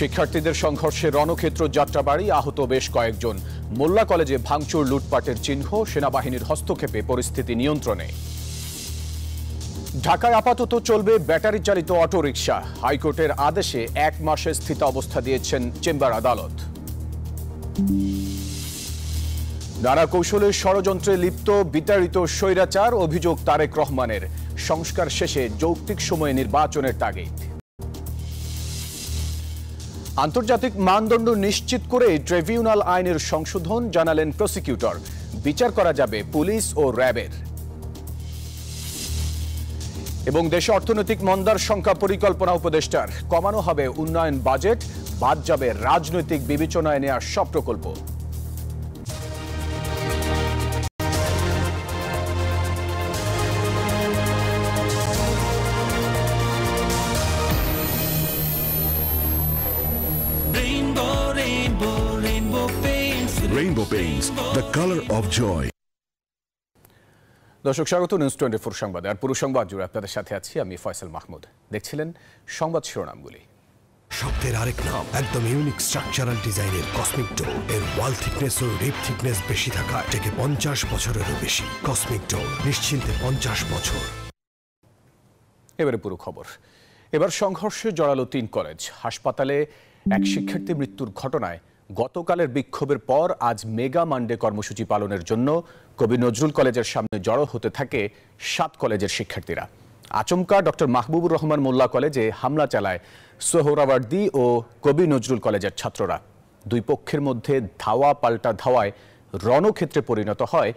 শিক্ষার্থীদের সংঘর্ষে রণক্ষেত্র যাত্রাবাড়ি, আহত বেশ কয়েকজন। মোল্লা কলেজে ভাঙচুর, লুটপাটের চিহ্ন, সেনাবাহিনীর হস্তক্ষেপে পরিস্থিতি নিয়ন্ত্রণে। ঢাকায় আপাতত চলবে ব্যাটারি চালিত অটোরিকশা। হাইকোর্টের আদেশে 1 মাসের স্থিতাবস্থা দিয়েছেন চেম্বার আদালত। নানা কৌশলে ষড়যন্ত্রে লিপ্ত বিতাড়িত স্বৈরাচার, অভিযোগ তারেক রহমানের। সংস্কার শেষে যৌক্তিক সময়ে নির্বাচনের তাগিদ। আন্তর্জাতিক মানদণ্ড নিশ্চিত করে ট্রাইব্যুনাল আইনের সংশোধন, জানালেন প্রসিকিউটর। বিচার করা যাবে পুলিশ ও র্যাবের। এবং দেশে অর্থনৈতিক মন্দার সংখ্যা পরিকল্পনা উপদেষ্টার। কমানো হবে উন্নয়ন বাজেট, বাদ যাবে রাজনৈতিক বিবেচনায় নেওয়া সব প্রকল্প। Rainbow Paints, the color of joy. দর্শক স্বাগত নিউজ 24 সংবাদে। আর পুরো সংবাদ জুড়ে আপনাদের সাথে আছি আমি ফয়সাল মাহমুদ। দেখছিলেন সংবাদ শিরোনামগুলি। শব্দের আরেক নাম, একদম ইউনিক স্ট্রাকচারাল ডিজাইনের কসমিক ডোর। এর ওয়াল থিকনেস ও রিপ থিকনেস বেশি থাকায় থেকে 50 বছরেরও বেশি। কসমিক ডোর, নিশ্চিন্তে 50 বছর। এবারে পুরো খবর। এবার সংঘর্ষে জড়ালো 3 কলেজ। হাসপাতালে এক শিক্ষার্থী মৃত্যুর ঘটনায় গতকালের বিক্ষোভের পর আজ মেগা মানডে কর্মসূচি পালনের জন্য কবি নজরুল কলেজের সামনে জড়ো হতে থাকে 7 কলেজের শিক্ষার্থীরা। আচমকা ডক্টর মাহবুবুর রহমান মোল্লা কলেজে হামলা চালায় সোহরাওয়ার্দী ও কবি নজরুল কলেজের ছাত্ররা। দুই পক্ষের মধ্যে ধাওয়া পাল্টা ধাওয়ায় রণক্ষেত্রে পরিণত হয়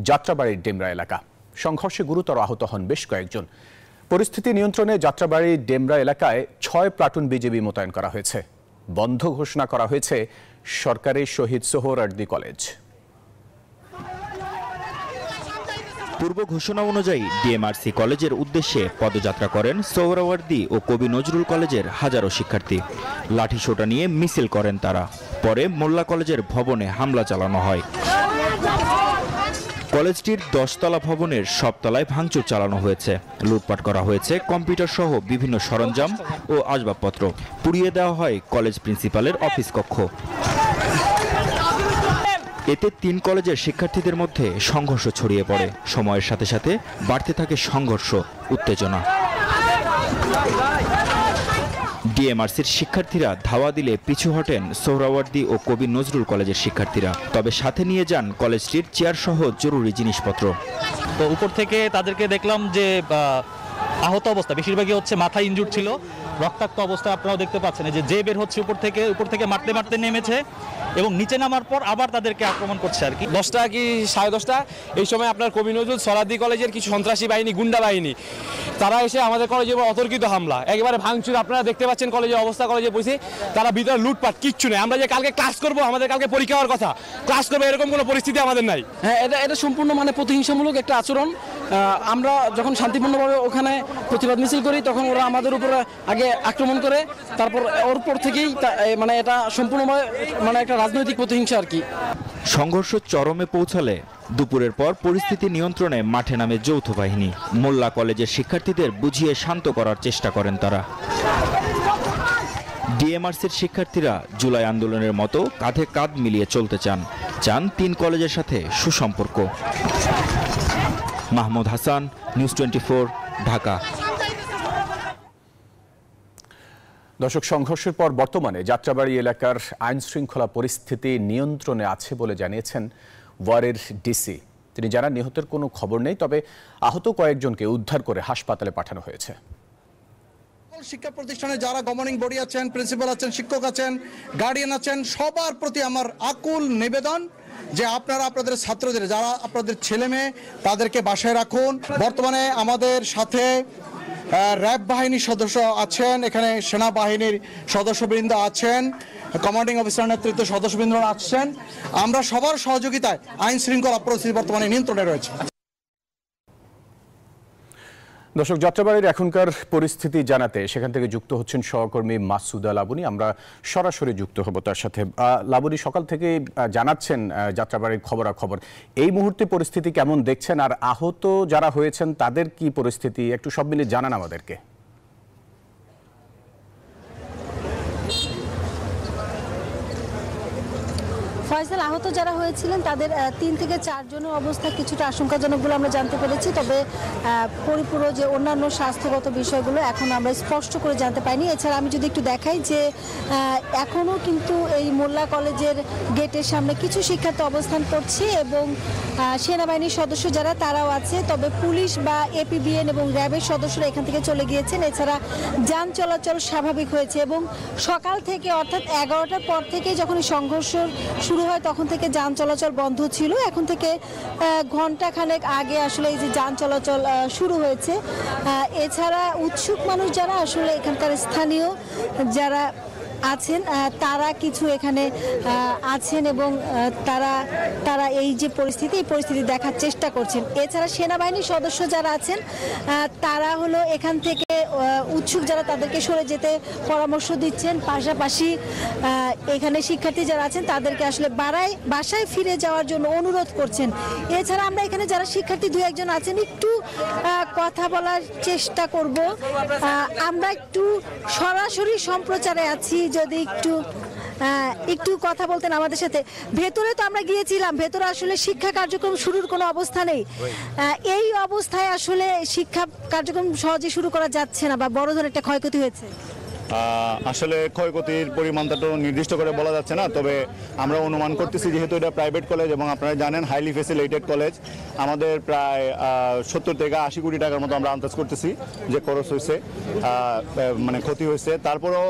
যাত্রাবাড়ির ডেমরা এলাকা। সংঘর্ষে গুরুতর আহত হন বেশ কয়েকজন। পরিস্থিতি নিয়ন্ত্রণে যাত্রাবাড়ির ডেমরা এলাকায় 6 প্লাটুন বিজিবি মোতায়েন করা হয়েছে। বন্ধ ঘোষণা করা হয়েছে সরকারি শহীদ সোহরাওয়ার্দী কলেজ। পূর্ব ঘোষণা অনুযায়ী ডিএমআরসি কলেজের উদ্দেশ্যে পদযাত্রা করেন সোহরাওয়ার্দী ও কবি নজরুল কলেজের হাজারো শিক্ষার্থী। লাঠিসোঁটা নিয়ে মিছিল করেন তারা। পরে মোল্লা কলেজের ভবনে হামলা চালানো হয়। কলেজটির 10 তলা ভবনের সব তলায় ভাঙচুর চালানো হয়েছে। লুটপাট করা হয়েছে কম্পিউটার সহ বিভিন্ন সরঞ্জাম ও আসবাবপত্র। পুড়িয়ে দেওয়া হয় কলেজ প্রিন্সিপালের অফিস কক্ষ। এতে 3 কলেজের শিক্ষার্থীদের মধ্যে সংঘর্ষ ছড়িয়ে পড়ে। সময়ের সাথে সাথে বাড়তে থাকে সংঘর্ষ, উত্তেজনা। ডিএমআরসির শিক্ষার্থীরা ধাওয়া দিলে পিছু হটেন সোহরাওয়ার্দী ও কবি নজরুল কলেজের শিক্ষার্থীরা। তবে সাথে নিয়ে যান কলেজটির চেয়ার সহ জরুরি জিনিসপত্র। তো উপর থেকে তাদেরকে দেখলাম যে আহত অবস্থা, বেশিরভাগই হচ্ছে মাথা ইনজুর্ড ছিল, রক্তাক্ত অবস্থা আপনারাও দেখতে পাচ্ছেন। যে বের হচ্ছে উপর থেকে মারতে মারতে নেমেছে এবং নিচে নামার পর আবার তাদেরকে আক্রমণ করছে আর কি। 10টা কি 10:30 এই সময় আপনার কবি নজরুল সোহরাওয়ার্দী কলেজের কিছু সন্ত্রাসী বাহিনী, গুন্ডা বাহিনী, তারা এসে আমাদের কলেজে অতর্কিত হামলা, একেবারে ভাঙচুর। আপনারা দেখতে পাচ্ছেন কলেজের অবস্থা, কলেজে বসে তারা ভিতরে লুটপাট, কিচ্ছু নেই। আমরা যে কালকে ক্লাস করবো, আমাদের কালকে পরীক্ষা হওয়ার কথা, ক্লাস করবো, এরকম কোনো পরিস্থিতি আমাদের নাই। হ্যাঁ, এটা সম্পূর্ণ প্রতিহিংসামূলক একটা আচরণ। আমরা যখন শান্তিপূর্ণভাবে ওখানে প্রতিবাদ মিছিল করি তখন ওরা আমাদের উপরে আগে আক্রমণ করে, তারপর ওর পর থেকেই এটা সম্পূর্ণভাবে একটা রাজনৈতিক প্রতিহিংসা আর কি। সংঘর্ষ চরমে পৌঁছালে দুপুরের পর পরিস্থিতি নিয়ন্ত্রণে মাঠে নামে যৌথ বাহিনী। মোল্লা কলেজের শিক্ষার্থীদের বুঝিয়ে শান্ত করার চেষ্টা করেন তারা। ডিএমআরসির শিক্ষার্থীরা জুলাই আন্দোলনের মতো কাঁধে কাঁধ মিলিয়ে চলতে চান 3 কলেজের সাথে সুসম্পর্ক। মাহমুদ হাসান, নিউজ 24, ঢাকা। দর্শক, সংঘর্ষের পর বর্তমানে যাত্রাবাড়ি এলাকার আইন শৃঙ্খলা পরিস্থিতি নিয়ন্ত্রণে আছে বলে জানিয়েছেন ওয়ারের ডিসি। তিনি জানান, নিহতের কোনো খবর নেই, তবে আহত কয়েকজনকে উদ্ধার করে হাসপাতালে পাঠানো হয়েছে। শিক্ষা প্রতিষ্ঠানে যারা গভর্নিং বডি আছেন, প্রিন্সিপাল আছেন, শিক্ষক আছেন, গার্ডিয়ান আছেন, সবার প্রতি আমার আকুল নিবেদন যে আপনারা আপনাদের ছাত্রদের, যারা আপনাদের ছেলে মেয়ে, তাদেরকে বাসায় রাখুন। বর্তমানে আমাদের সাথে র্যাব বাহিনীর সদস্য আছেন, এখানে সেনাবাহিনীর সদস্যবৃন্দ আছেন, কমান্ডিং অফিসার নেতৃত্ব সদস্যবৃন্দ আছেন। আমরা সবার সহযোগিতায় আইন শৃঙ্খলা পরিস্থিতি বর্তমানে নিয়ন্ত্রণে রয়েছে। দর্শক, যাত্রাবাড়ির এখনকার পরিস্থিতি জানাতে সেখান থেকে যুক্ত হচ্ছেন সহকর্মী মাসুদা লাবনী। আমরা সরাসরি যুক্ত হব তার সাথে। লাবনী, সকাল থেকে জানাচ্ছেন যাত্রাবাড়ির খবরাখবর। এই মুহূর্তে পরিস্থিতি কেমন দেখছেন, আর আহত যারা হয়েছেন তাদের কি পরিস্থিতি, একটু সব মিলিয়ে জানান আমাদেরকে। ফয়সাল, আহত যারা হয়েছিলেন তাদের 3 থেকে 4 জনের অবস্থা কিছুটা আশঙ্কাজনক বলে আমরা জানতে পেরেছি, তবে পরিপূর্ণ যে অন্যান্য স্বাস্থ্যগত বিষয়গুলো এখন আমরা স্পষ্ট করে জানতে পাইনি। এছাড়া আমি যদি একটু দেখাই যে এখনও কিন্তু এই মোল্লা কলেজের গেটের সামনে কিছু শিক্ষার্থী অবস্থান করছে এবং সেনাবাহিনীর সদস্য যারা তারাও আছে, তবে পুলিশ বা এপিবিএন এবং র্যাবের সদস্যরা এখান থেকে চলে গিয়েছেন। এছাড়া যান চলাচল স্বাভাবিক হয়েছে এবং সকাল থেকে অর্থাৎ 11টার পর থেকে যখন সংঘর্ষ শুরু হয় তখন থেকে যান চলাচল বন্ধ ছিল। এখন থেকে ঘন্টাখানেক আগে আসলে এই যে যান চলাচল শুরু হয়েছে। এছাড়া উৎসুক মানুষ যারা আসলে এখানকার স্থানীয় যারা আছেন তারা কিছু এখানে আছেন এবং তারা এই যে পরিস্থিতি দেখার চেষ্টা করছেন। এছাড়া সেনাবাহিনীর সদস্য যারা আছেন তারা হলো এখান থেকে উৎসুক যারা তাদেরকে সরে যেতে পরামর্শ দিচ্ছেন। পাশাপাশি এখানে শিক্ষার্থী যারা আছেন তাদেরকে আসলে বাসায় ফিরে যাওয়ার জন্য অনুরোধ করছেন। এছাড়া আমরা এখানে যারা শিক্ষার্থী 2-1 জন আছেন একটু কথা বলার চেষ্টা করব। আমরা একটু সরাসরি সম্প্রচারে আছি, যদি একটু কথা বলতেন আমাদের সাথে। ভেতরে তো আমরা গিয়েছিলাম, ভেতরে আসলে শিক্ষা কার্যক্রম শুরুর কোনো অবস্থা নেই। এই অবস্থায় আসলে শিক্ষা কার্যক্রম সহজে শুরু করা যাচ্ছে না বা বড় ধরনের একটা ক্ষয়ক্ষতি হয়েছে। আসলে ক্ষয়ক্ষতির পরিমাণটা তো নির্দিষ্ট করে বলা যাচ্ছে না, তবে আমরা অনুমান করতেছি যেহেতু এটা প্রাইভেট কলেজ এবং আপনারা জানেন হাইলি ফ্যাসিলিটেড কলেজ, আমাদের প্রায় 70 থেকে 80 কোটি টাকার মতো আমরা আন্দাজ করতেছি যে খরচ হয়েছে, মানে ক্ষতি হয়েছে। তারপরেও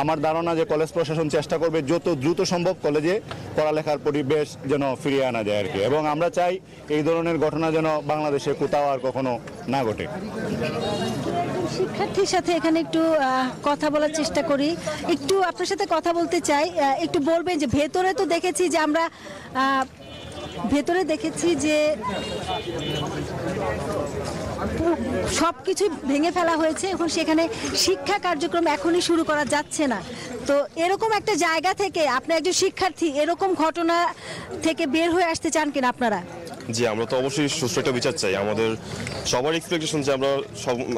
আমার ধারণা যে কলেজ প্রশাসন চেষ্টা করবে যত দ্রুত সম্ভব কলেজে পড়ালেখার পরিবেশ যেন ফিরিয়ে আনা যায় আর কি, এবং আমরা চাই এই ধরনের ঘটনা যেন বাংলাদেশে কোথাও আর কখনো না ঘটে। শিক্ষার্থীর সাথে এখানে একটু কথা বলার চেষ্টা করি, একটু আপনার সাথে কথা বলতে চাই। একটু বলবেন যে ভেতরে তো দেখেছি যে আমরা যে সবকিছু ভেঙে ফেলা হয়েছে, এখন সেখানে শিক্ষা কার্যক্রম এখনই শুরু করা যাচ্ছে না। তো এরকম একটা জায়গা থেকে আপনি একজন শিক্ষার্থী, এরকম ঘটনা থেকে বের হয়ে আসতে চান কিনা আপনারা? জি, আমরা তো অবশ্যই সুষ্ঠু একটা বিচার চাই। আমাদের সবার এক্সপেকটেশন যে আমরা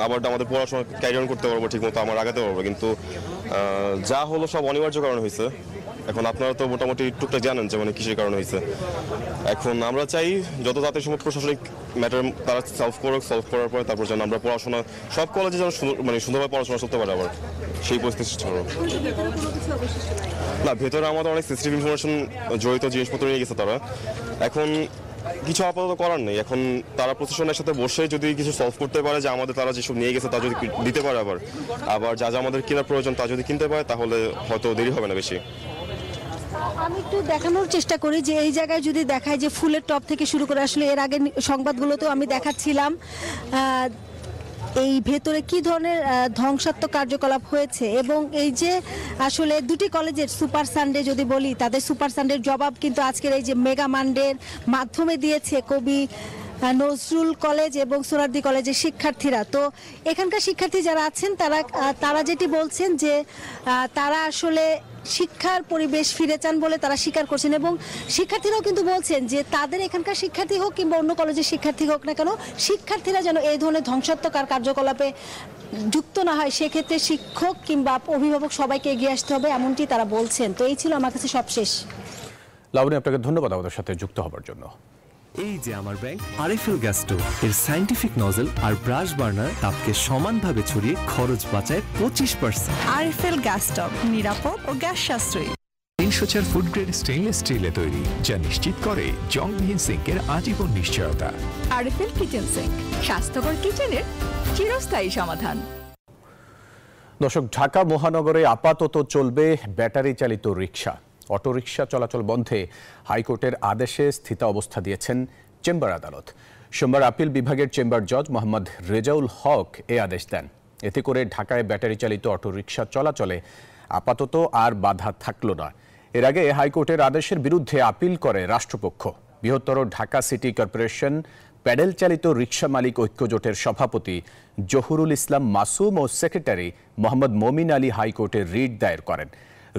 আবার আমাদের পড়াশোনা ক্যারি অন করতে পারবো, ঠিকমতো আমরা আগাতে পারবো, কিন্তু যা হলো সব অনিবার্য কারণে হয়েছে। এখন আপনারা তো মোটামুটি টুকটাক জানেন যে মানে কিসের কারণে হয়েছে। এখন আমরা চাই যত তাড়াতাড়ি সম্ভব প্রশাসনিক ম্যাটার তারা সলভ করার পরে তারপর যেন আমরা পড়াশোনা সব কলেজে যেন সুন্দরভাবে পড়াশোনা করতে পারে, আবার সেই পরিস্থিতি সৃষ্টি করবো। না, ভেতরে আমাদের অনেক সেন্সিটিভ ইনফরমেশন জড়িত জিনিসপত্র নিয়ে গেছে তারা। এখন কিছু আপাতত করার নেই, এখন তারা প্রশাসনের সাথে বসে যদি কিছু সলভ করতে পারে যে আমাদের তারা যেসব নিয়ে গেছে তা যদি দিতে পারে, আবার যা আমাদের কেনার প্রয়োজন তা যদি কিনতে পারে, তাহলে হয়তো দেরি হবে না বেশি। আমি একটু দেখানোর চেষ্টা করি যে এই জায়গায় যদি দেখায় যে ফুলের টপ থেকে শুরু করে আসলে এর আগে সংবাদগুলোতেও আমি দেখাচ্ছিলাম এই ভেতরে কি ধরনের ধ্বংসাত্মক কার্যকলাপ হয়েছে। এবং এই যে আসলে দুটি কলেজের সুপার সানডে যদি বলি, তাদের সুপার সানডের জবাব কিন্তু আজকের এই যে মেগা মানডের মাধ্যমে দিয়েছে কবি নজরুল কলেজ এবং সোহরাওয়ার্দী কলেজের শিক্ষার্থীরা। তো এখানকার শিক্ষার্থী যারা আছেন তারা যেটি বলছেন যে তারা আসলে শিক্ষার পরিবেশ ফিরে চান বলে তারা স্বীকার করছেন, এবং শিক্ষার্থীরাও কিন্তু বলছেন যে তাদের এখানকার শিক্ষার্থী হোক কিংবা অন্য কলেজের শিক্ষার্থী হোক না কেন, শিক্ষার্থীরা যেন এই ধরনের ধ্বংসাত্মক কার্যকলাপে যুক্ত না হয়, সেক্ষেত্রে শিক্ষক কিংবা অভিভাবক সবাইকে এগিয়ে আসতে হবে, এমনটি তারা বলছেন। তো এই ছিল আমার কাছে সবশেষ। লাবণী, আপনাকে ধন্যবাদ আমাদের সাথে যুক্ত হবার জন্য। এই যে আমার ব্যাগ আরএফএল গ্যাস স্টোভ, এর সায়েন্টিফিক নজল আর ব্রাশ বার্নার তাপকে সমানভাবে ছড়িয়ে খরচ বাঁচায় 25%। আরএফএল গ্যাস স্টোভ নিরাপদ ও গ্যাস সাশ্রয়ী। 304 ফুড গ্রেড স্টেইনলেস স্টিলে তৈরি, যা নিশ্চিত করে জংবিহীন সিঙ্কের আজীবন নিশ্চয়তা। আরএফএল কিচেন সিঙ্ক, স্বাস্থ্যকর কিচেনের চিরস্থায়ী সমাধান। দর্শক, ঢাকা মহানগরে আপাতত চলবে ব্যাটারি চালিত রিকশা। অটোরিকশা চলাচল বন্ধে হাইকোর্টের আদেশে স্থিতাবস্থা দিয়েছেন চেম্বার আদালত। সোমবার আপিল বিভাগের চেম্বার জজ মোহাম্মদ রেজাউল হক এ আদেশ দেন। এতে করে ঢাকায় ব্যাটারি চালিত অটোরিকশা চলাচলে আপাতত আর বাধা থাকল না। এর আগে হাইকোর্টের আদেশের বিরুদ্ধে আপিল করে রাষ্ট্রপক্ষ। বৃহত্তর ঢাকা সিটি কর্পোরেশন প্যাডেল চালিত রিকশা মালিক ঐক্যজোটের সভাপতি জহুরুল ইসলাম মাসুম ও সেক্রেটারি মোহাম্মদ মমিন আলী হাইকোর্টে রিট দায়ের করেন।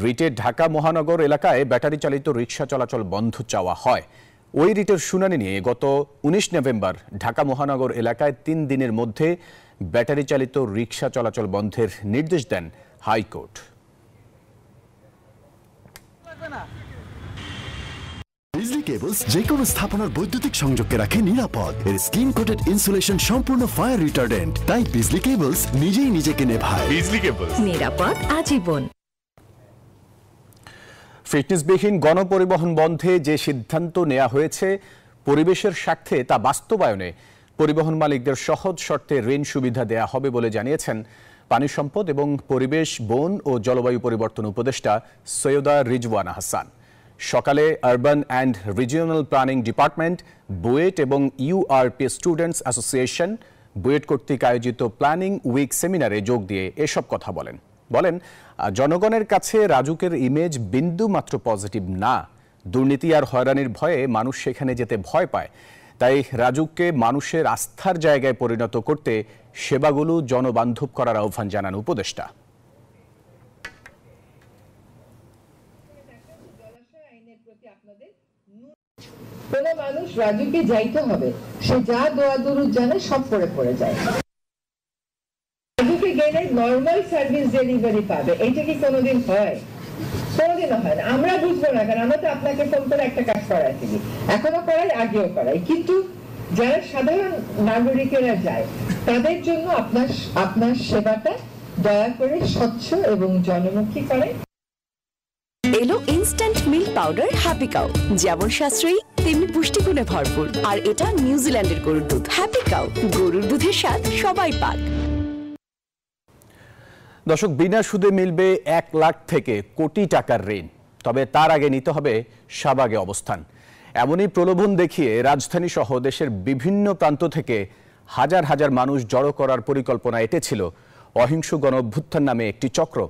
রিটে ঢাকা মহানগর এলাকায় ব্যাটারি চালিত রিকশা চলাচল বন্ধ চাওয়া হয়। ওই রিটের শুনানি নিয়ে গত 19 নভেম্বর ঢাকা মহানগর এলাকায় 3 দিনের মধ্যে ব্যাটারি চালিত রিকশা চলাচল বন্ধের নির্দেশ দেন হাইকোর্ট। কেবলস যে কোনো স্থাপনার বৈদ্যুতিক সংযোগকে রাখে নিরাপদ। এর স্কিন কোটেড ইনসুলেশন সম্পূর্ণ ফায়ার রিটার্ডেন্ট, তাই বিজলি কেবলস নিজেই নিজেকে নেভায়। বিজলি কেবলস, নিরাপদ আজীবন। ফিটনেসবিহীন গণপরিবহন বন্ধে যে সিদ্ধান্ত নেওয়া হয়েছে পরিবেশের স্বার্থে তা বাস্তবায়নে পরিবহন মালিকদের সহজ শর্তে ঋণ সুবিধা দেয়া হবে বলে জানিয়েছেন পানি সম্পদ এবং পরিবেশ, বন ও জলবায়ু পরিবর্তন উপদেষ্টা সৈয়দা রিজওয়ানা হাসান। সকালে urban and regional planning department, BUET এবং ইউআরপি স্টুডেন্টস অ্যাসোসিয়েশন বুয়েট কর্তৃক আয়োজিত প্ল্যানিং উইক সেমিনারে যোগ দিয়ে এসব কথা বলেন। জনগণের কাছে রাজুকের ইমেজ বিন্দু মাত্র পজিটিভ না। দুর্নীতি আর হয়রানির ভয়ে মানুষ সেখানে যেতে ভয় পায়। তাই রাজুককে মানুষের আস্থার জায়গায় পরিণত করতে সেবাগুলো জনবান্ধব করার আহ্বান জানান উপদেষ্টা। কোন মানুষ রাজুকে যাইতে হবে, সে যা দোয়া দরুদ জানে সব পড়ে যায়। রাজুকে গেলে নর্মাল সার্ভিস ডেলিভারি পাবে, এইটা কি কোনোদিন হয়? কোনোদিনও হয় না। আমরা বুঝবো না, কারণ আমরা তো আপনাকে ফোন করে একটা কাজ করাইছি, এখনো করাই, আগেও করাই, কিন্তু যারা সাধারণ নাগরিকেরা যায় তাদের জন্য আপনার সেবাটা দয়া করে স্বচ্ছ এবং জনমুখী করে। এলো instant milk powder happy cow, যেমন সাশ্রয়ী তেমনি পুষ্টিগুণে ভরপুর। আর এটা নিউজিল্যান্ডের গরুর দুধ। হ্যাপি কাউ, গরুর দুধের স্বাদ সবাই পাক। দর্শক, বিনা সুদে মিলবে 1 লাখ থেকে কোটি টাকার ঋণ, তবে তার আগে নিতে হবে শাহবাগে অবস্থান। এমনই প্রলোভন দেখিয়ে রাজধানী সহ দেশের বিভিন্ন প্রান্ত থেকে হাজার হাজার মানুষ জড়ো করার পরিকল্পনা এঁটেছিল অহিংস গণঅভ্যুত্থান নামে একটি চক্র।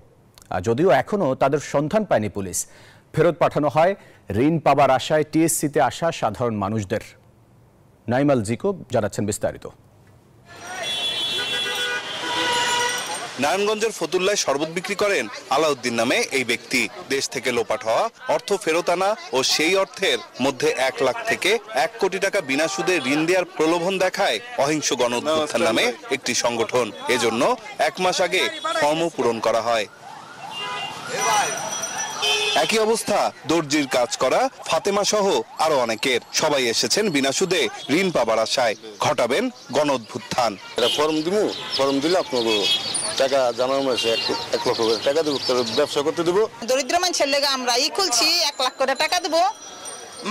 যদিও এখনও তাদের সন্ধান পায়নি পুলিশ। ফেরত পাঠানো হয় ঋণ পাবার আশায় টিএসসিতে আসা সাধারণ মানুষদের। নাইমাল জিকো জানাচ্ছেন বিস্তারিত। নারায়ণগঞ্জের ফতুল্লায় শরবত বিক্রি করেন আলাউদ্দিন নামে এই ব্যক্তি। দেশ থেকে লোপাট হওয়া অর্থ ফেরত আনা ও সেই অর্থের মধ্যে 1 লাখ থেকে 1 কোটি টাকা বিনা সুদে ঋণ দেওয়ার প্রলোভন দেখায় অহিংস গণঅভ্যুত্থান নামে একটি সংগঠন। এজন্য 1 মাস আগে ফর্মও পূরণ করা হয়। একই অবস্থা দর্জির কাজ করা ফাতেমা সহ আরো অনেকের। সবাই এসেছেন বিনা সুদে ঋণ পাবার আশায়, ঘটাবেন গণঅভ্যুত্থান। ফর্ম দিব, ফর্ম দিলে আপনাকে টাকা জানানো হয়েছে, 1 লক্ষ করে টাকা দেবো, ব্যবসা করতে দেবো। দরিদ্র মানুষের লেগে আমরা খুলছি, 1 লাখ করে টাকা দেবো,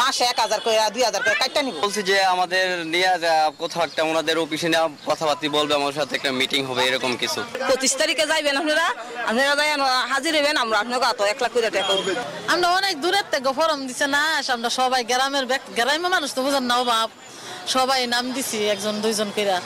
মাসে 1000 করে 2000 করে কাটটা নিব। বলছি যে আমাদের নিয়ে কোথাও একটা ওনাদের অফিসে নিয়ে কথাবার্তা বলবে, আমার সাথে একটা মিটিং হবে, এরকম কিছু। 25 তারিখে যাইবেন আপনারা যাই হাজির হবেন, আমরা আপনাকে 1 লাখ করে টাকা দেব। আমরা অনেক দূরের থেকে ফর্ম দিছে না, আমরা সবাই গ্রামের মানুষ তো বুঝেন না বাপ, সবাই নাম দিছি 1জন 2জন করে।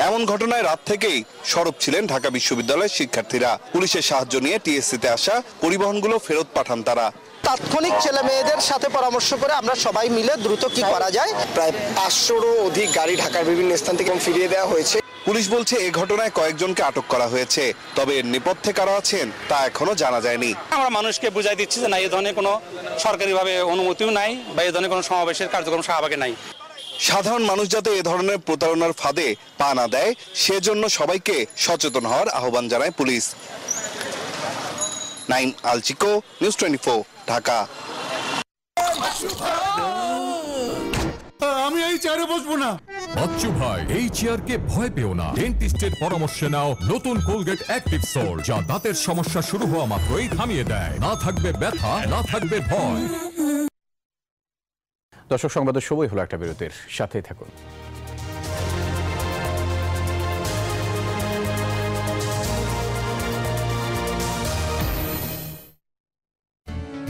এমন ঘটনায় রাত থেকেই সরব ছিলেন ঢাকা বিশ্ববিদ্যালয়ের শিক্ষার্থীরা। পুলিশের সাহায্য নিয়ে টিএসসিতে আসা পরিবহনগুলো ফেরত পাঠান তারা। তাৎক্ষণিক ছেলে মেয়েদের সাথে পরামর্শ করে আমরা সবাই মিলে দ্রুত কি করা যায়, প্রায় 500রও অধিক গাড়ি ঢাকার বিভিন্ন স্থান থেকে ফিরিয়ে দেওয়া হয়েছে। পুলিশ বলছে এই ঘটনায় কয়েকজনকে আটক করা হয়েছে, তবে এর নেপথ্যে কারা আছেন তা এখনো জানা যায়নি। আমরা মানুষকে বুঝাই দিচ্ছি যে না, এই ধরনের কোনো সরকারিভাবে অনুমতিও নাই বা এই ধরনের কোনো সমাবেশের কার্যক্রম শাহবাগে নাই। সাধারণ মানুষ যাতে এ ধরনের প্রতারণার ফাঁদে পা না দেয় সেজন্য সবাইকে সচেতন হওয়ার আহ্বান জানায় পুলিশ। নাইম আল চিকো, নিউজ 24, ঢাকা। আমি এই চেয়ারে বসবো না। বাচ্চু ভাই, এই চেয়ারকে ভয় পেও না। ডেন্টিস্টের পরামর্শে নাও নতুন কোলগেট অ্যাক্টিভ সোল, যা দাঁতের সমস্যা শুরু হওয়া মাত্রই থামিয়ে দেয়। না থাকবে ব্যথা, না থাকবে ভয়। দর্শক, সংবাদের সময় হলো একটা বিরতির, সাথেই থাকুন।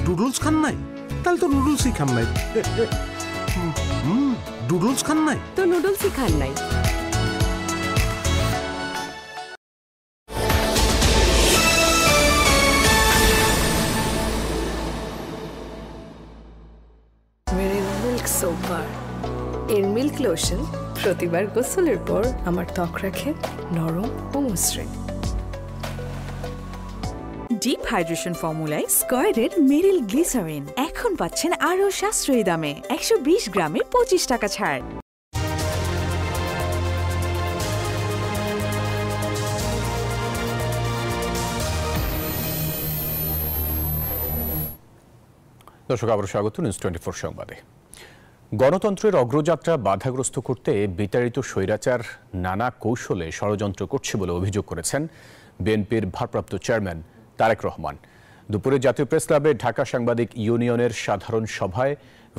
নুডলস খান নাই? তাহলে তো নুডলসই খান নাই। নুডলস খান নাই তো নুডলসই খান নাই। সোপার এর মিল্ক লোশন প্রতিবার গোসলের পর আমার ত্বক রাখে নরম ও মসৃণ। ডিপ হাইড্রেশন ফর্মুলায় স্কয়ারের মেরিল গ্লিসারিন এখন পাচ্ছেন আরও সাশ্রয়ী দামে 120 গ্রামে 25 টাকা ছাড়। দর্শক আবার স্বাগত নিউজ 24 সংবাদে। গণতন্ত্রের অগ্রযাত্রা বাধাগ্রস্ত করতে বিতাড়িত স্বৈরাচার নানা কৌশলে ষড়যন্ত্র করছে বলে অভিযোগ করেছেন বিএনপির ভারপ্রাপ্ত চেয়ারম্যান তারেক রহমান। দুপুরে জাতীয় প্রেস ক্লাবে ঢাকা সাংবাদিক ইউনিয়নের সাধারণ সভায়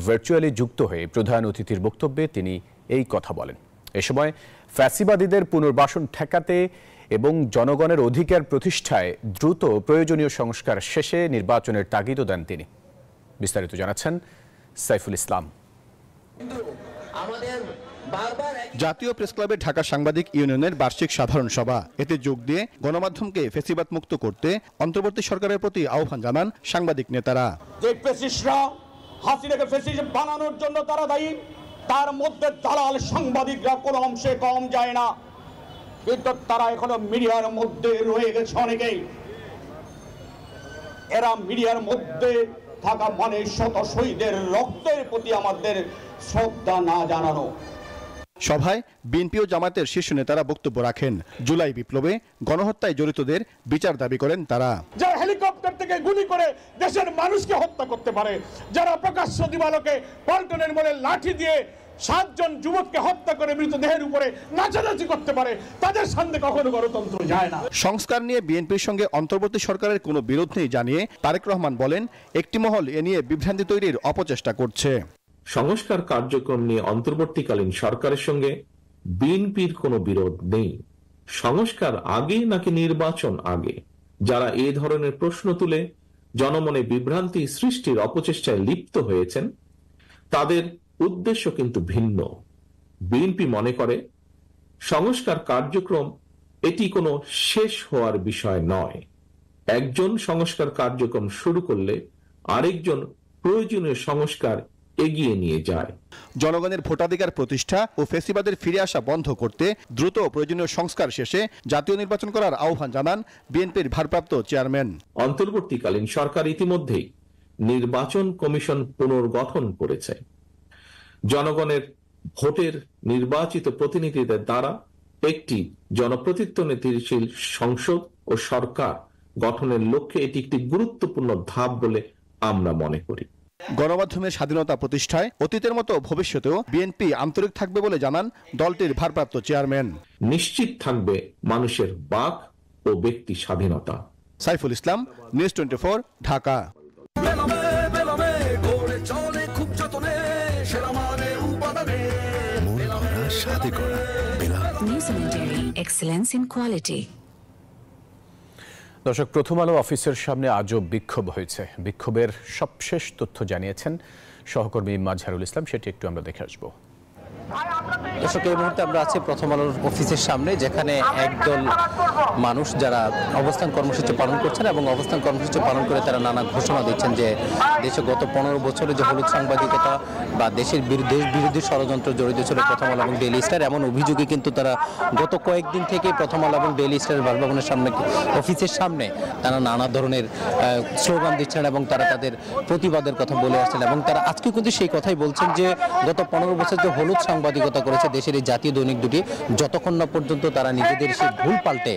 ভার্চুয়ালি যুক্ত হয়ে প্রধান অতিথির বক্তব্যে তিনি এই কথা বলেন। এ সময় ফ্যাসিবাদীদের পুনর্বাসন ঠেকাতে এবং জনগণের অধিকার প্রতিষ্ঠায় দ্রুত প্রয়োজনীয় সংস্কার শেষে নির্বাচনের তাগিদও দেন তিনি। বিস্তারিত জানাচ্ছেন সাইফুল ইসলাম। জাতীয় প্রেস ক্লাবে ঢাকা সাংবাদিক ইউনিয়নের বার্ষিক সাধারণ সভা, এতে যোগ দিয়ে গণমাধ্যমকে ফ্যাসিবাদ মুক্ত করতে অন্তর্বর্তী সরকারের প্রতি আহ্বান জানান সাংবাদিক নেতারা। যে ফ্যাসিস্টরা হাসিনাকে ফ্যাসিস্ট বানানোর জন্য তারা দায়ী, তার মধ্যে দালাল সাংবাদিকরা কোনো অংশে কম যায় না, কিন্তু তারা এখনো মিডিয়ার মধ্যে রয়ে গেছে অনেকেই। এরা মিডিয়ার মধ্যে থাকা মানে শত শহীদের রক্তের প্রতি আমাদের শ্রদ্ধা না জানানো। সভায় বিএনপি ও জামায়াতের শীর্ষ নেতারা বক্তব্য রাখেন। জুলাই বিপ্লবে গণহত্যায় জড়িতদের বিচার দাবি করেন তারা। যারা হেলিকপ্টার থেকে গুলি করে দেশের মানুষকে হত্যা করতে পারে, যারা প্রকাশ্য দিবালোকে পল্টনের মোড়ে লাঠি দিয়ে 7 জন যুবককে হত্যা করে মৃতদেহের উপরে নাচানাচি করতে পারে, তাদের সামনে কখনো গণতন্ত্র যায় না। সংস্কার নিয়ে বিএনপির সঙ্গে অন্তর্বর্তী সরকারের কোনো বিরোধ নেই জানিয়ে তারেক রহমান বলেন, একটি মহল এ নিয়ে বিভ্রান্তি তৈরির অপচেষ্টা করছে। সংস্কার কার্যক্রম নিয়ে অন্তর্বর্তীকালীন সরকারের সঙ্গে বিএনপির কোনো বিরোধ নেই। সংস্কার আগে নাকি নির্বাচন আগে, যারা এ ধরনের প্রশ্ন তুলে জনমনে বিভ্রান্তি সৃষ্টির অপচেষ্টায় লিপ্ত হয়েছেন, তাদের উদ্দেশ্য কিন্তু ভিন্ন। বিএনপি মনে করে সংস্কার কার্যক্রম এটি কোনো শেষ হওয়ার বিষয় নয়। একজন সংস্কার কার্যক্রম শুরু করলে আরেকজন প্রয়োজনীয় সংস্কার এগিয়ে নিয়ে যায়। জনগণের ভোটাধিকার প্রতিষ্ঠা ও ফ্যাসিবাদের ফিরে আসা বন্ধ করতে দ্রুত প্রয়োজনীয় সংস্কার শেষে জাতীয় নির্বাচন করার আহ্বান জানান বিএনপির ভারপ্রাপ্ত চেয়ারম্যান। অন্তর্বর্তীকালীন সরকার ইতিমধ্যেই নির্বাচন কমিশন পুনর্গঠন করেছে। জনগণের ভোটের নির্বাচিত প্রতিনিধিদের দ্বারা একটি জনপ্রতিনিধিশীল সংসদ ও সরকার গঠনের লক্ষ্যে এটি একটি গুরুত্বপূর্ণ ধাপ বলে আমরা মনে করি। গণমাধ্যমের স্বাধীনতা প্রতিষ্ঠায় অতীতের মতো ভবিষ্যতেও বিএনপি আন্তরিক থাকবে বলে জানান দলটির ভারপ্রাপ্ত চেয়ারম্যান। নিশ্চিত থাকবে মানুষের বাক ও ব্যক্তি স্বাধীনতা। সাইফুল ইসলাম, নিউজ 24, ঢাকা। দর্শক, প্রথম আলো অফিসের সামনে আজও বিক্ষোভ হয়েছে। বিক্ষোভের সবশেষ তথ্য জানিয়েছেন সহকর্মী মাজহারুল ইসলাম, সেটি একটু আমরা দেখে আসবো। দর্শক, এই মুহূর্তে আমরা আছি প্রথম আলোর অফিসের সামনে, যেখানে একদল মানুষ যারা অবস্থান কর্মসূচি পালন করছেন এবং অবস্থান কর্মসূচি পালন করে তারা নানা ঘোষণা দিচ্ছেন যে দেশে গত 15 বছরে যে হলুদ সাংবাদিকতা বা দেশের বিরোধী ষড়যন্ত্র জড়িত ছিল প্রথম আলো এবং ডেইলি স্টার, এমন অভিযোগে কিন্তু তারা গত কয়েকদিন থেকে প্রথম আলো এবং ডেইলি স্টারের বাসভবনের সামনে অফিসের সামনে তারা নানা ধরনের স্লোগান দিচ্ছেন এবং তারা তাদের প্রতিবাদের কথা বলে আসছেন। এবং তারা আজকে কিন্তু সেই কথাই বলছেন যে গত 15 বছর যে হলুদ সাংবাদিকতা করেছে দেশের এই জাতীয় দৈনিক দুটি, যতক্ষণ না পর্যন্ত তারা নিজেদের সেই ভুল পাল্টে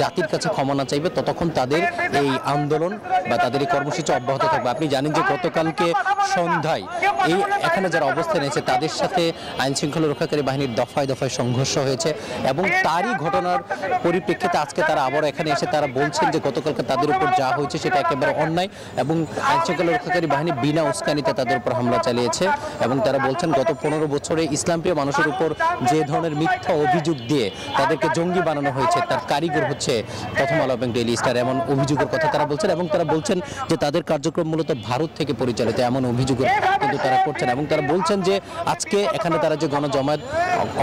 জাতির কাছে ক্ষমা না চাইবে ততক্ষণ তাদের এই আন্দোলন বা তাদের এই কর্মসূচি অব্যাহত থাকবে। আপনি জানেন যে গতকালকে সন্ধ্যায় এই এখানে যারা অবস্থান নিয়েছে তাদের সাথে আইন শৃঙ্খলা রক্ষাকারী বাহিনীর দফায় দফায় সংঘর্ষ হয়েছে এবং তারই ঘটনার পরিপ্রেক্ষিতে আজকে তারা আবার এখানে এসে তারা বলছেন যে গতকালকে তাদের উপর যা হয়েছে সেটা একেবারে অন্যায় এবং আইন শৃঙ্খলা রক্ষাকারী বাহিনী বিনা উস্কানিতে তাদের উপর হামলা চালিয়েছে। এবং তারা বলছেন গত 15 বছরে ইসলামপ্রিয় মানুষের উপর যে ধরনের মিথ্যা অভিযোগ দিয়ে তাদেরকে জঙ্গি বানানো হয়েছে তার কারিগর হচ্ছে প্রথম আলো এবং ডেইলি স্টার, এমন অভিযোগের কথা তারা বলছেন। এবং তারা বলছেন যে তাদের কার্যক্রম মূলত ভারত থেকে পরিচালিত, এমন অভিযোগ কিন্তু তারা করছেন। এবং তারা বলছেন যে আজকে এখানে তারা যে গণজমায়েত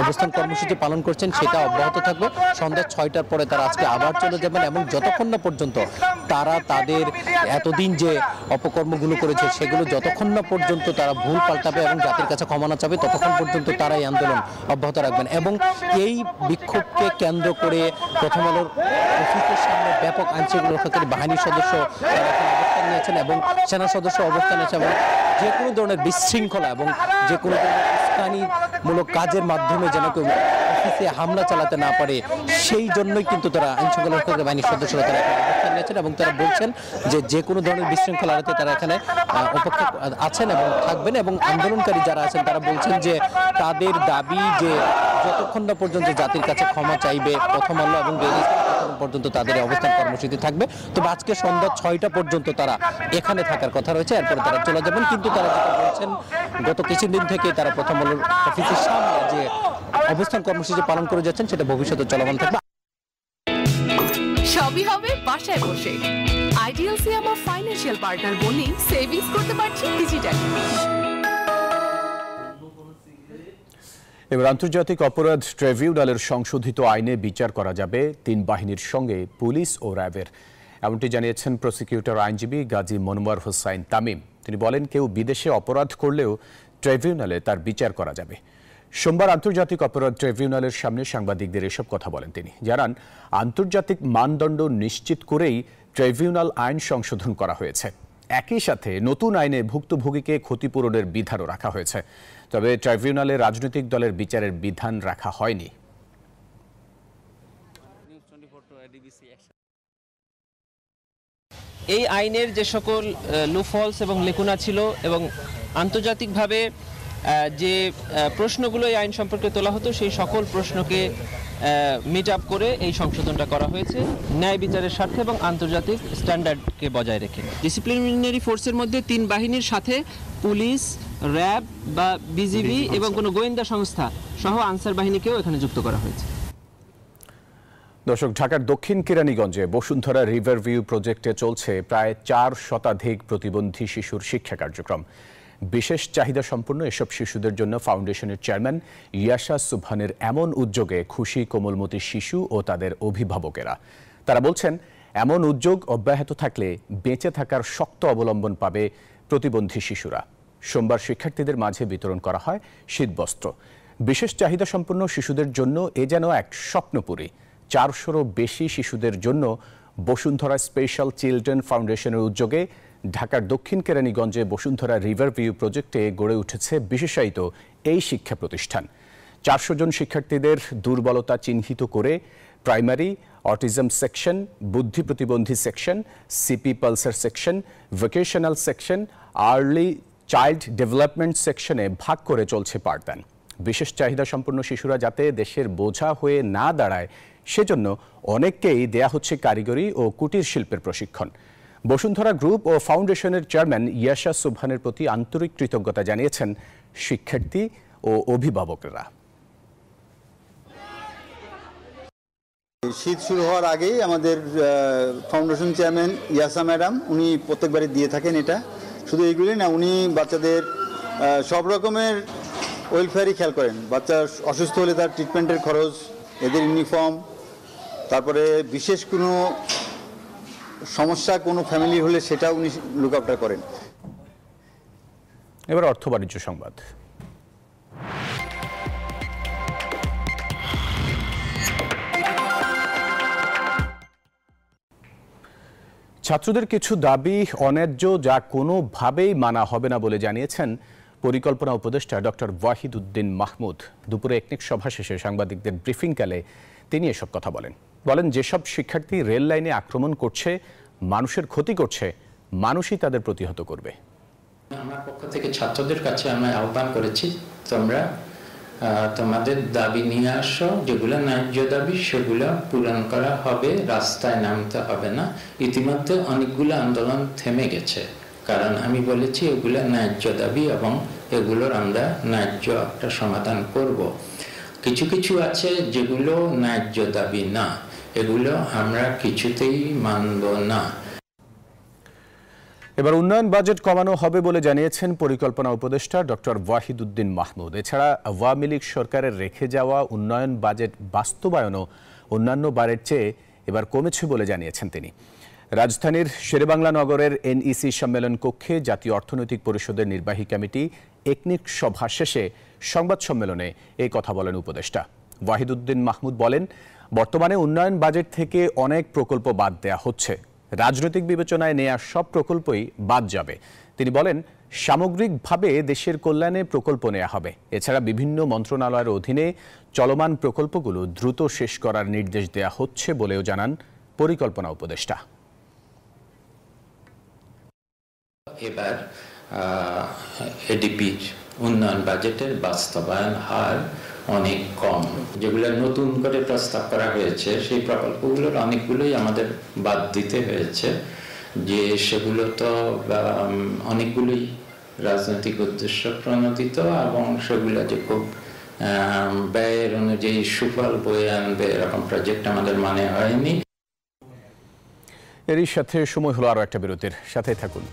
অবস্থান কর্মসূচি পালন করছেন সেটা অব্যাহত থাকবে। সন্ধ্যা 6টার পরে তারা আজকে আবার চলে যাবেন এবং যতক্ষণ না পর্যন্ত তারা তাদের এতদিন যে অপকর্মগুলো করেছে সেগুলো যতক্ষণ না পর্যন্ত তারা ভুল পাল্টাবে এবং জাতির কাছে ক্ষমা না চাবে ততক্ষণ পর্যন্ত তারা এই আন্দোলন অব্যাহত রাখবেন। এবং এই বিক্ষোভকে কেন্দ্র করে প্রথম আলোর অফিসের সামনে ব্যাপক আইনশৃঙ্খলা রক্ষাকারী বাহিনীর সদস্য অবস্থান নিয়েছেন এবং সেনা সদস্য অবস্থান নিয়েছেন এবং যে কোনো ধরনের বিশৃঙ্খলা এবং যে কোনো ধরনের উস্কানিমূলক কাজের মাধ্যমে যেন কেউ অফিসে হামলা চালাতে না পারে, সেই জন্যই কিন্তু তারা আইনশৃঙ্খলা রক্ষাকারী বাহিনীর সদস্যরা তারা অবস্থান নিয়েছেন এবং তারা বলছেন যে কোনো ধরনের বিশৃঙ্খলা এড়াতে তারা এখানে অপেক্ষা আছেন এবং থাকবেন। এবং আন্দোলনকারী যারা আছেন তারা বলছেন যে তাদের দাবি যে যতক্ষণ না পর্যন্ত জাতির কাছে ক্ষমা চাইবে প্রথম আলো এবং ডেইলি পর্যন্ত তাদের অবস্থান কর্মসূচি থাকবে। তবে আজকে সন্ধ্যা 6টা পর্যন্ত তারা এখানে থাকার কথা রয়েছে, এরপরে তারা চলে যাবেন। কিন্তু তারা যেটা বলছেন গত কিছুদিন থেকে তারা প্রথম আলোর অফিসের সামনে যে অবস্থান কর্মসূচি পালন করে যাচ্ছেন সেটা ভবিষ্যতে চলমান থাকবে। সবই হবে বাসায় বসে। আইডিএলসি আমার ফাইন্যান্সিয়াল পার্টনার বলেই সেভিংস করতে পারছি ডিজিটালি। এবার আন্তর্জাতিক অপরাধ ট্রাইব্যুনালের সংশোধিত আইনে বিচার করা যাবে 3 বাহিনীর সঙ্গে পুলিশ ও র্যাবের, এমনটি জানিয়েছেন প্রসিকিউটর আইনজীবী গাজী মনোয়ার হোসাইন তামিম। তিনি বলেন, কেউ বিদেশে অপরাধ করলেও ট্রাইব্যুনালে তার বিচার করা যাবে। সোমবার আন্তর্জাতিক অপরাধ ট্রাইব্যুনালের সামনে সাংবাদিকদের এসব কথা বলেন তিনি। জানান, আন্তর্জাতিক মানদণ্ড নিশ্চিত করেই ট্রাইব্যুনাল আইন সংশোধন করা হয়েছে। একই সাথে নতুন আইনে ভুক্তভোগীকে ক্ষতিপূরণের বিধানও রাখা হয়েছে। তবে ট্রাইব্যুনালে রাজনৈতিক দলের বিচারের বিধান রাখা হয়নি। এই আইনের যে সকল লুফলস এবং লেকুনা ছিল এবং আন্তর্জাতিকভাবে যে প্রশ্নগুলো এই আইন সম্পর্কে তোলা হতো সেই সকল প্রশ্নকে মিট আপ করে এই সংশোধনটা করা হয়েছে ন্যায় বিচারের স্বার্থে এবং আন্তর্জাতিক স্ট্যান্ডার্ডকে বজায় রেখে। ডিসিপ্লিনারি ফোর্সের মধ্যে 3 বাহিনীর সাথে পুলিশ, র্যাব বা বিজিবি এবং কোনো গোয়েন্দা সংস্থা সহ আনসার বাহিনীকেও এখানে যুক্ত করা হয়েছে। দর্শক, ঢাকার দক্ষিণ কেরানীগঞ্জে বসুন্ধরা রিভার ভিউ প্রজেক্টে চলছে প্রায় 4 শতাধিক প্রতিবন্ধী শিশুর শিক্ষা কার্যক্রম। বিশেষ চাহিদা সম্পন্ন এসব শিশুদের জন্য ফাউন্ডেশনের চেয়ারম্যান ইয়াশা সুবহানের এমন উদ্যোগে খুশি কোমলমতি শিশু ও তাদের অভিভাবকেরা। তারা বলছেন, এমন উদ্যোগ অব্যাহত থাকলে বেঁচে থাকার শক্ত অবলম্বন পাবে প্রতিবন্ধী শিশুরা। সোমবার শিক্ষার্থীদের মাঝে বিতরণ করা হয় শীতবস্ত্র। বিশেষ চাহিদা সম্পন্ন শিশুদের জন্য এ যেন এক স্বপ্নপুরী। 400রও বেশি শিশুদের জন্য বসুন্ধরা স্পেশাল চিলড্রেন ফাউন্ডেশনের উদ্যোগে ঢাকার দক্ষিণ কেরানীগঞ্জে বসুন্ধরা রিভার ভিউ প্রজেক্টে গড়ে উঠেছে বিশেষায়িত এই শিক্ষা প্রতিষ্ঠান। 400 জন শিক্ষার্থীদের দুর্বলতা চিহ্নিত করে প্রাইমারি, অটিজম সেকশন, বুদ্ধি প্রতিবন্ধী section, CP Pulsar section, vocational section, early child development সেকশনে ভাগ করে চলছে পাঠদান। বিশেষ চাহিদা সম্পন্ন শিশুরা যাতে দেশের বোঝা হয়ে না দাঁড়ায় সেজন্য অনেককেই দেয়া হচ্ছে কারিগরি ও কুটির শিল্পের প্রশিক্ষণ। বসুন্ধরা গ্রুপ ও ফাউন্ডেশনের চেয়ারম্যান ইয়াশা সুবহানের প্রতি আন্তরিক কৃতজ্ঞতা জানিয়েছেন শিক্ষার্থী ও অভিভাবকরা। শীত শুরু হওয়ার আগেই আমাদের ফাউন্ডেশন চেয়ারম্যান ইয়াসা ম্যাডাম উনি প্রত্যেকবারই দিয়ে থাকেন। এটা শুধু এইগুলি না, উনি বাচ্চাদের সব রকমের ওয়েলফেয়ারই খেয়াল করেন। বাচ্চা অসুস্থ হলে তার ট্রিটমেন্টের খরচ, এদের ইউনিফর্ম, তারপরে বিশেষ কোনো সমস্যা কোনো ফ্যামিলি হলে সেটা উনি লুক আফটার করেন। এবার অর্থ বাণিজ্য সংবাদ। ছাত্রদের কিছু দাবি অন্যায্য, যা কোনোভাবেই মানা হবে না বলে জানিয়েছেন পরিকল্পনা উপদেষ্টা ডক্টর ওয়াহিদ উদ্দিন মাহমুদ। দুপুরে একনেক সভা শেষে সাংবাদিকদের ব্রিফিংকালে তিনি এসব কথা বলেন, যেসব শিক্ষার্থী রেল লাইনে আক্রমণ করছে, মানুষের ক্ষতি করছে, মানুষই তাদের প্রতিহত করবে। আমার পক্ষ থেকে ছাত্রদের কাছে আমি আহ্বান করেছি, তোমরা তোমাদের দাবি নিয়ে আসো, যেগুলো ন্যায্য দাবি সেগুলো পূরণ করা হবে, রাস্তায় নামতে হবে না। ইতিমধ্যে অনেকগুলো আন্দোলন থেমে গেছে, কারণ আমি বলেছি এগুলো ন্যায্য দাবি এবং এগুলোর আমরা ন্যায্য একটা সমাধান করব। কিছু কিছু আছে যেগুলো ন্যায্য দাবি না, এগুলো আমরা কিছুতেই মানব না। এবার উন্নয়ন বাজেট কমানো হবে বলে জানিয়েছেন পরিকল্পনা উপদেষ্টা ডক্টর ওয়াহিদ উদ্দিন মাহমুদ। এছাড়া আওয়ামী লীগ সরকারের রেখে যাওয়া উন্নয়ন বাজেট বাস্তবায়নও অন্যান্য বারের চেয়ে এবার কমেছে বলে জানিয়েছেন তিনি। রাজধানীর শেরেবাংলা নগরের এনইসি সম্মেলন কক্ষে জাতীয় অর্থনৈতিক পরিষদের নির্বাহী কমিটি একনেক সভা শেষে সংবাদ সম্মেলনে এই কথা বলেন উপদেষ্টা। ওয়াহিদ উদ্দিন মাহমুদ বলেন, বর্তমানে উন্নয়ন বাজেট থেকে অনেক প্রকল্প বাদ দেয়া হচ্ছে, রাজনৈতিক বিবেচনায় নেয়া সব প্রকল্পই বাদ যাবে। তিনি বলেন, সামগ্রিকভাবে দেশের কল্যাণে প্রকল্প নেওয়া হবে। এছাড়া বিভিন্ন মন্ত্রণালয়ের অধীনে চলমান প্রকল্পগুলো দ্রুত শেষ করার নির্দেশ দেওয়া হচ্ছে বলেও জানান পরিকল্পনা উপদেষ্টা। এবার এডিপির উন্নয়ন বাজেটের বাস্তবায়ন হার অনেক কম। যেগুলো নতুন করে প্রস্তাব করা হয়েছে সেই প্রকল্পগুলোর অনেকগুলোই আমাদের বাদ দিতে হয়েছে, যে সেগুলো তো অনেকগুলোই রাজনৈতিক উদ্দেশ্য প্রণোদিত এবং সেগুলো যে খুব ব্যয়ের অনুযায়ী সুফল বয়ে আনবে এরকম প্রজেক্ট আমাদের মনে হয়নি। এরই সাথে সময় হলো আরো একটা বিরতির, সাথে থাকুন।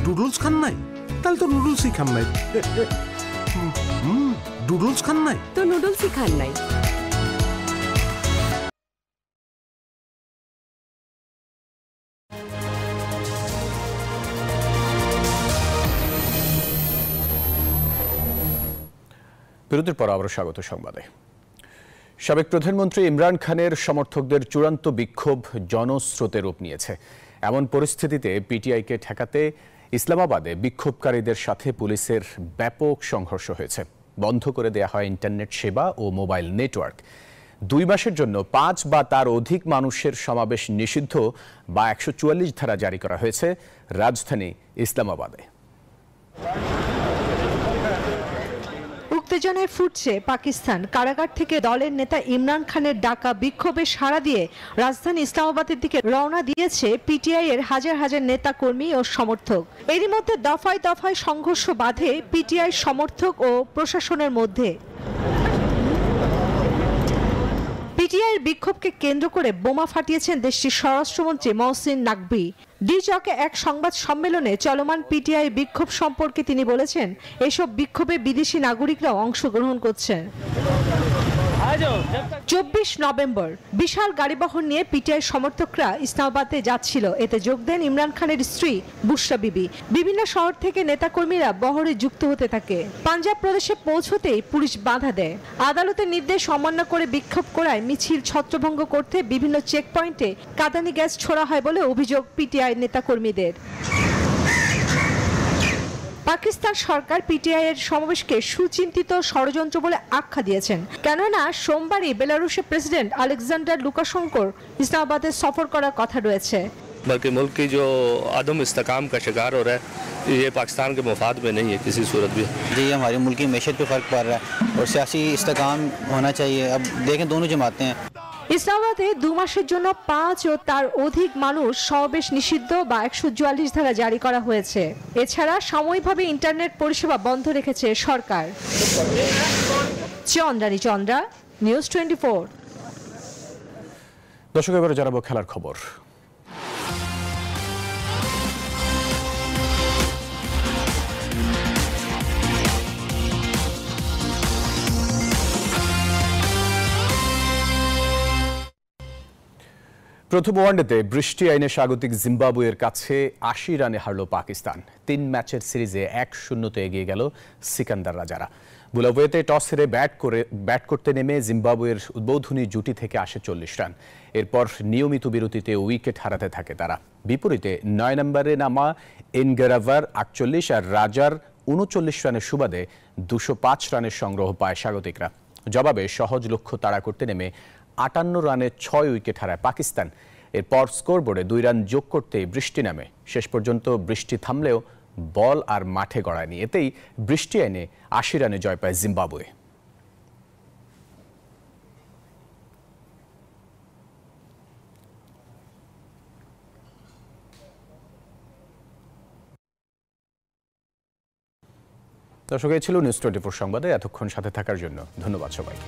নুডলস খান নাই? তাহলে তো নুডলসই খান নাই। নুডলস খান নাই তো নুডলসই খান নাই। বিরতির পর আবারও স্বাগত সংবাদে। সাবেক প্রধানমন্ত্রী ইমরান খানের সমর্থকদের চূড়ান্ত বিক্ষোভ জনস্রোতে রূপ নিয়েছে। এমন পরিস্থিতিতে পিটিআইকে ঠেকাতে ইসলামাবাদে বিক্ষোভকারীদের সাথে পুলিশের ব্যাপক সংঘর্ষ হয়েছে। বন্ধ করে দেয়া হয় ইন্টারনেট সেবা ও মোবাইল নেটওয়ার্ক। 2 মাসের জন্য 5 বা তার অধিক মানুষের সমাবেশ নিষিদ্ধ বা 144 ধারা জারি করা হয়েছে রাজধানী ইসলামাবাদে। উত্তেজনায় ফুটছে পাকিস্তান। কারাগার থেকে দলের নেতা ইমরান খানের ডাকা বিক্ষোভে সাড়া দিয়ে রাজধানী ইসলামাবাদের দিকে রওনা দিয়েছে পিটিআই এর হাজার হাজার নেতা কর্মী ও সমর্থক। এরই মধ্যে দফায় দফায় সংঘর্ষ বাধে পিটিআই সমর্থক ও প্রশাসনের মধ্যে। পিটিআইয়ের বিক্ষোভকে কেন্দ্র করে বোমা ফাটিয়েছেন দেশটির স্বরাষ্ট্রমন্ত্রী মহসিন নাকভি। ডিচকে এক সংবাদ সম্মেলনে চলমান পিটিআই বিক্ষোভ সম্পর্কে তিনি বলেছেন, এসব বিক্ষোভে বিদেশি নাগরিকরাও অংশগ্রহণ করছেন। 24 নভেম্বর বিশাল গাড়িবহর নিয়ে পিটিআই সমর্থকরা ইসলামাবাদে যাচ্ছিল। এতে যোগ দেন ইমরান খানের স্ত্রী বুশরা বিবি। বিভিন্ন শহর থেকে নেতাকর্মীরা বহরে যুক্ত হতে থাকে। পাঞ্জাব প্রদেশে পৌঁছতেই পুলিশ বাধা দেয়। আদালতের নির্দেশ অমান্য করে বিক্ষোভ করায় মিছিল ছত্রভঙ্গ করতে বিভিন্ন চেকপয়েন্টে কাঁদানি গ্যাস ছোড়া হয় বলে অভিযোগ পিটিআই নেতাকর্মীদের। পাকিস্তান সরকার পিটিআই এর সমাবেশকে সুচিন্তিত ষড়যন্ত্র বলে আখ্যা দিয়েছেন, কেননা সোমবারই বেলারুশের প্রেসিডেন্ট আলেকজান্ডার লুকাশেঙ্কোর ইসলামাবাদে সফর করার কথা রয়েছে। बल्कि मुल्क की जो अदम इस्तेकाम का शिकार हो रहा है, ये पाकिस्तान के मुफाद में नहीं है किसी सूरत भी। जी हमारे मुल्क की मैशत पे फ़र्क पड़ रहा है और सियासी इस्तेकाम होना चाहिए। अब देखें दोनों जमातें हैं। ইসলামাবাদে 2 মাসের জন্য 5 ও তার অধিক মানুষ সমাবেশ নিষিদ্ধ বা 144 ধারা জারি করা হয়েছে। এছাড়া সাময়িকভাবে ইন্টারনেট পরিষেবা বন্ধ রেখেছে সরকার। চন্দ্রা, নিউজ 24। দর্শক, এবারে জানাবো খেলার খবর। প্রথম ওয়ানডেতে বৃষ্টি আইনে স্বাগতিক জিম্বাবুয়ের কাছে 80 রানে হারল পাকিস্তান। 3 ম্যাচের সিরিজে 1-0 এগিয়ে গেল সিকান্দার রাজারা। বুলাওয়েতে টস হেরে ব্যাট করতে নেমে জিম্বাবুয়ের উদ্বোধনী জুটি থেকে আসে 40 রান। এরপর নিয়মিত বিরতিতে উইকেট হারাতে থাকে তারা। বিপরীতে 9 নম্বরে নামা এনগারাভার 48 আর রাজার 39 রানের সুবাদে 205 রানের সংগ্রহ পায় স্বাগতিকরা। জবাবে সহজ লক্ষ্য তাড়া করতে নেমে 58 রানে 6 উইকেট হারায় পাকিস্তান। এরপর স্কোরবোর্ডে 2 রান যোগ করতেই বৃষ্টি নামে। শেষ পর্যন্ত বৃষ্টি থামলেও বল আর মাঠে গড়ায়নি। এতেই বৃষ্টি আইনে 80 রানে জয় পায় জিম্বাবুয়ে। দর্শক, এই ছিল নিউজ 24 সংবাদে। এতক্ষণ সাথে থাকার জন্য ধন্যবাদ সবাইকে।